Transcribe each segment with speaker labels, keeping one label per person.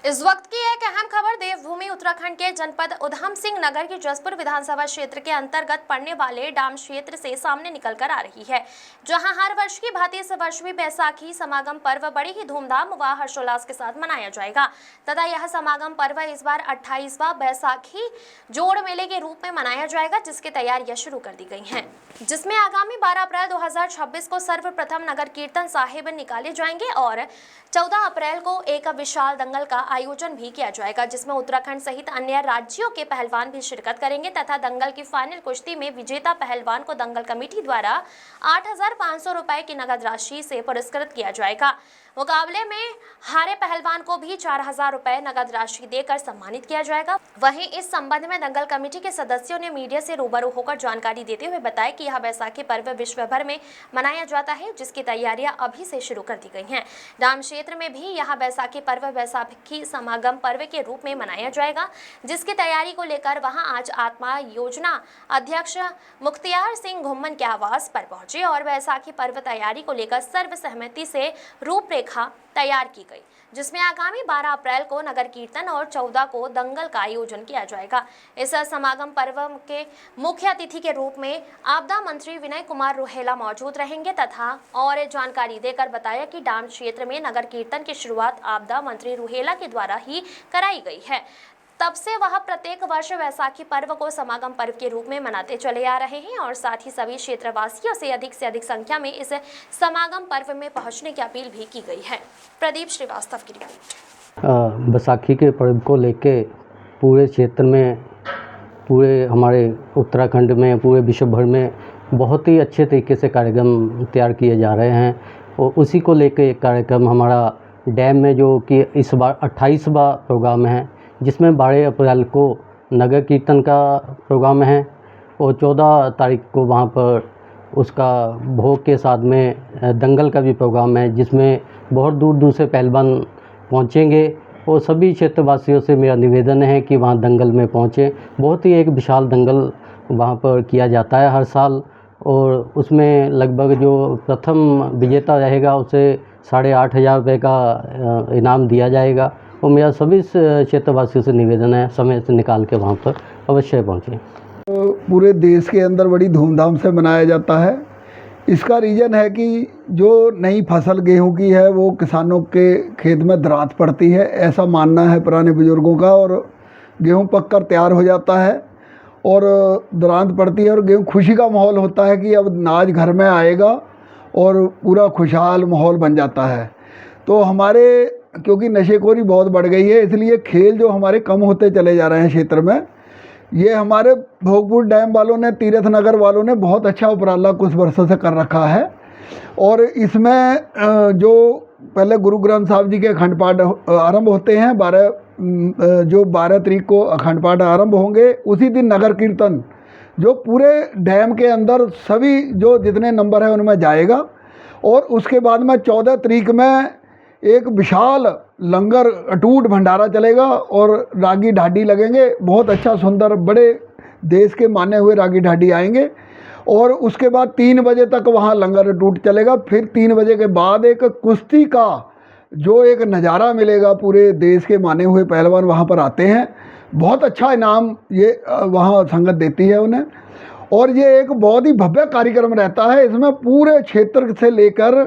Speaker 1: इस वक्त की एक अहम खबर देवभूमि उत्तराखंड के जनपद उधम सिंह नगर की जसपुर विधानसभा क्षेत्र के अंतर्गत पड़ने वाले डाम क्षेत्र से सामने निकल कर आ रही है, जहां हर वर्ष की भांति इस वर्ष भी बैसाखी समागम पर्व बड़ी ही धूमधाम व हर्षोल्लास के साथ मनाया जाएगा तथा यह समागम पर्व इस बार 28वां बैसाखी जोड़ मेले के रूप में मनाया जाएगा, जिसकी तैयारियां शुरू कर दी गई हैं, जिसमें आगामी 12 अप्रैल 2026 को सर्वप्रथम नगर कीर्तन साहिब निकाले जाएंगे और 14 अप्रैल को एक विशाल दंगल का आयोजन भी किया जाएगा, जिसमें उत्तराखंड सहित अन्य राज्यों के पहलवान भी शिरकत करेंगे तथा दंगल की फाइनल कुश्ती में विजेता पहलवान को दंगल कमेटी द्वारा 8,500 रुपए की नगद राशि से पुरस्कृत किया जाएगा। मुकाबले में हारे पहलवान को भी 4,000 रुपए नगद राशि देकर सम्मानित किया जाएगा। वहीं इस संबंध में दंगल कमेटी के सदस्यों ने मीडिया से रूबरू होकर जानकारी देते हुए बताया कि यह बैसाखी पर्व विश्व भर में मनाया जाता है, जिसकी तैयारियां अभी से शुरू कर दी गई हैं। डाम क्षेत्र में भी यह बैसाखी पर्व बैसाखी समागम पर्व के रूप में मनाया जाएगा, जिसकी तैयारी को लेकर वहां आज आत्मा योजना अध्यक्ष मुख्तियार सिंह घुम्मन के आवास पर पहुंचे और बैसाखी पर्व तैयारी को लेकर सर्वसहमति से रूपरेखा तैयार की गई, जिसमें आगामी 12 अप्रैल को नगर कीर्तन और 14 को दंगल का आयोजन किया जाएगा। इस समागम पर्व के मुख्य अतिथि के रूप में आपदा मंत्री विनय कुमार रुहेला मौजूद रहेंगे तथा और जानकारी देकर बताया कि डाम क्षेत्र में नगर कीर्तन की शुरुआत आपदा मंत्री रुहेला के द्वारा ही कराई गई है। तब से वह प्रत्येक वर्ष वैसाखी पर्व को समागम पर्व के रूप में मनाते चले आ रहे हैं और साथ ही सभी क्षेत्रवासियों से अधिक संख्या में इस समागम पर्व में पहुंचने की अपील भी की गई है। प्रदीप श्रीवास्तव की रिपोर्ट।
Speaker 2: बैसाखी के पर्व को लेके पूरे क्षेत्र में, पूरे हमारे उत्तराखंड में, पूरे विश्व भर में बहुत ही अच्छे तरीके से कार्यक्रम तैयार किए जा रहे हैं और उसी को लेके एक कार्यक्रम हमारा डैम में जो कि इस बार 28वां प्रोग्राम है, जिसमें 12 अप्रैल को नगर कीर्तन का प्रोग्राम है और 14 तारीख को वहाँ पर उसका भोग के साथ में दंगल का भी प्रोग्राम है, जिसमें बहुत दूर दूर से पहलवान पहुँचेंगे और सभी क्षेत्रवासियों से मेरा निवेदन है कि वहाँ दंगल में पहुँचें। बहुत ही एक विशाल दंगल वहाँ पर किया जाता है हर साल और उसमें लगभग जो प्रथम विजेता रहेगा उसे 8,500 रुपये का इनाम दिया जाएगा और मेरा सभी क्षेत्रवासियों से निवेदन है समय से निकाल के वहाँ पर अवश्य पहुँचें।
Speaker 3: पूरे देश के अंदर बड़ी धूमधाम से मनाया जाता है। इसका रीज़न है कि जो नई फसल गेहूं की है वो किसानों के खेत में दरांत पड़ती है, ऐसा मानना है पुराने बुज़ुर्गों का, और गेहूं पक कर तैयार हो जाता है और दरांत पड़ती है और गेहूं खुशी का माहौल होता है कि अब अनाज घर में आएगा और पूरा खुशहाल माहौल बन जाता है। तो हमारे क्योंकि नशेखोरी बहुत बढ़ गई है, इसलिए खेल जो हमारे कम होते चले जा रहे हैं क्षेत्र में। ये हमारे भोगपुर डैम वालों ने, तीरथ नगर वालों ने बहुत अच्छा उपराला कुछ वर्षों से कर रखा है और इसमें जो पहले गुरु ग्रंथ साहब जी के अखंड पाठ आरंभ होते हैं, 12 तारीख को अखंड पाठ आरंभ होंगे। उसी दिन नगर कीर्तन जो पूरे डैम के अंदर सभी जो जितने नंबर है उनमें जाएगा और उसके बाद में 14 तारीख में एक विशाल लंगर अटूट भंडारा चलेगा और रागी ढाडी लगेंगे। बहुत अच्छा सुंदर बड़े देश के माने हुए रागी ढाडी आएंगे और उसके बाद 3 बजे तक वहाँ लंगर अटूट चलेगा। फिर 3 बजे के बाद एक कुश्ती का जो एक नज़ारा मिलेगा, पूरे देश के माने हुए पहलवान वहाँ पर आते हैं। बहुत अच्छा इनाम ये वहाँ संगत देती है उन्हें और ये एक बहुत ही भव्य कार्यक्रम रहता है। इसमें पूरे क्षेत्र से लेकर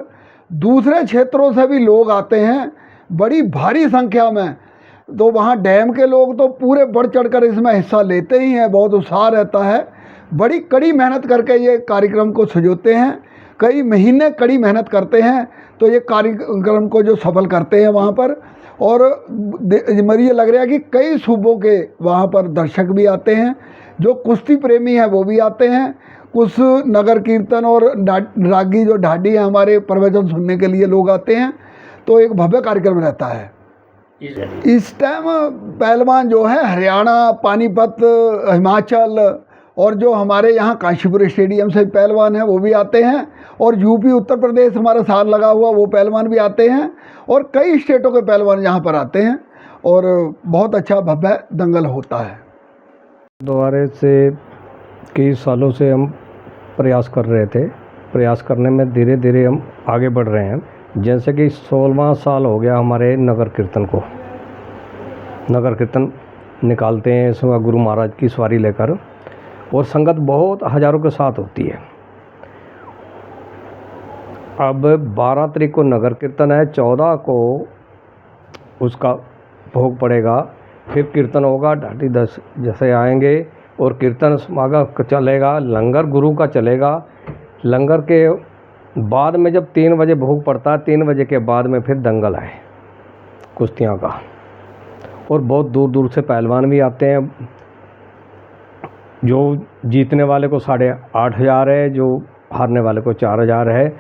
Speaker 3: दूसरे क्षेत्रों से भी लोग आते हैं बड़ी भारी संख्या में। तो वहाँ डैम के लोग तो पूरे बढ़ चढ़कर इसमें हिस्सा लेते ही हैं, बहुत उत्साह रहता है। बड़ी कड़ी मेहनत करके ये कार्यक्रम को सजोते हैं, कई महीने कड़ी मेहनत करते हैं तो ये कार्यक्रम को जो सफल करते हैं वहाँ पर। और मुझे ये लग रहा है कि कई सूबों के वहाँ पर दर्शक भी आते हैं, जो कुश्ती प्रेमी हैं वो भी आते हैं। कुछ नगर कीर्तन और रागी जो ढाडी है हमारे प्रवचन सुनने के लिए लोग आते हैं। तो एक भव्य कार्यक्रम रहता है। इस टाइम पहलवान जो है हरियाणा, पानीपत, हिमाचल और जो हमारे यहाँ काशीपुर स्टेडियम से पहलवान हैं वो भी आते हैं और यूपी उत्तर प्रदेश हमारा साथ लगा हुआ वो पहलवान भी आते हैं और कई स्टेटों के पहलवान यहाँ पर आते हैं और बहुत अच्छा भव्य दंगल होता है।
Speaker 4: दोबारा से कई सालों से हम प्रयास कर रहे थे, प्रयास करने में धीरे धीरे हम आगे बढ़ रहे हैं। जैसे कि 16वां साल हो गया हमारे नगर कीर्तन को नगर कीर्तन निकालते हैं इसमें गुरु महाराज की सवारी लेकर, और संगत बहुत हज़ारों के साथ होती है। अब 12 तारीख को नगर कीर्तन है, 14 को उसका भोग पड़ेगा, फिर कीर्तन होगा, ढाटी 10 जैसे आएंगे और कीर्तन समागम चलेगा, लंगर गुरु का चलेगा। लंगर के बाद में जब 3 बजे भोग पड़ता है, 3 बजे के बाद में फिर दंगल है कुश्तियाँ का, और बहुत दूर दूर से पहलवान भी आते हैं। जो जीतने वाले को 8,500 है, जो हारने वाले को 4,000 है।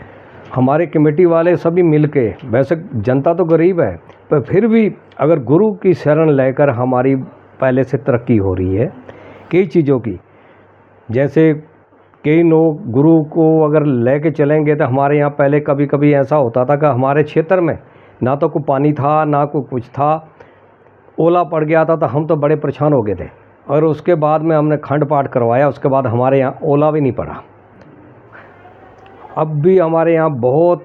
Speaker 4: हमारे कमेटी वाले सभी मिलके, वैसे जनता तो गरीब है पर फिर भी अगर गुरु की शरण लेकर हमारी पहले से तरक्की हो रही है कई चीज़ों की। जैसे कई लोग गुरु को अगर लेके चलेंगे तो हमारे यहाँ पहले कभी कभी ऐसा होता था कि हमारे क्षेत्र में ना तो कोई पानी था ना कोई कुछ था, ओला पड़ गया था तो हम तो बड़े परेशान हो गए थे। और उसके बाद में हमने खंड पाठ करवाया, उसके बाद हमारे यहाँ ओला भी नहीं पड़ा। अब भी हमारे यहाँ बहुत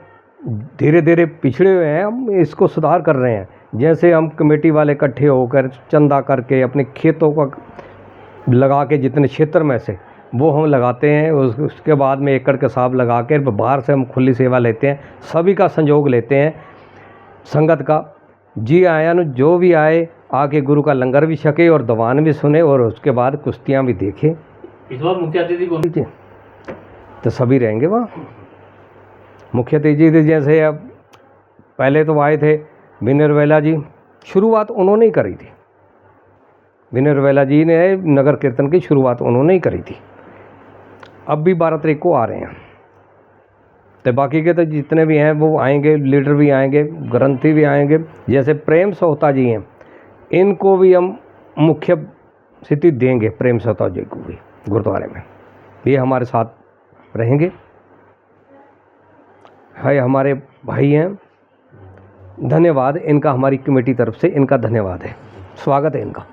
Speaker 4: धीरे धीरे पिछड़े हुए हैं, हम इसको सुधार कर रहे हैं। जैसे हम कमेटी वाले इकट्ठे होकर चंदा करके अपने खेतों का लगा के, जितने क्षेत्र में से वो हम लगाते हैं, उसके बाद में एकड़ के हिसाब लगा के बाहर से हम खुली सेवा लेते हैं, सभी का संयोग लेते हैं संगत का। जी आया न जो भी आए आके गुरु का लंगर भी छके और दीवान भी सुने और उसके बाद कुश्तियाँ भी देखे।
Speaker 5: इस बार मुख्य अतिथि कौन?
Speaker 4: तो सभी रहेंगे वहाँ। मुख्य अतिथि जैसे अब पहले तो आए थे विनय रवेला जी, शुरुआत उन्होंने ही करी थी। विनय रवेला जी ने नगर कीर्तन की शुरुआत उन्होंने ही करी थी। अब भी 12 तारीख को आ रहे हैं, तो बाकी के तो जितने भी हैं वो आएंगे, लीडर भी आएंगे, ग्रंथी भी आएंगे। जैसे प्रेम सोहता जी हैं, इनको भी हम मुख्य स्थिति देंगे, प्रेम सोहता जी को भी गुरुद्वारे में, ये हमारे साथ रहेंगे। है हमारे भाई हैं, धन्यवाद इनका, हमारी कमेटी तरफ से इनका धन्यवाद है, स्वागत है इनका।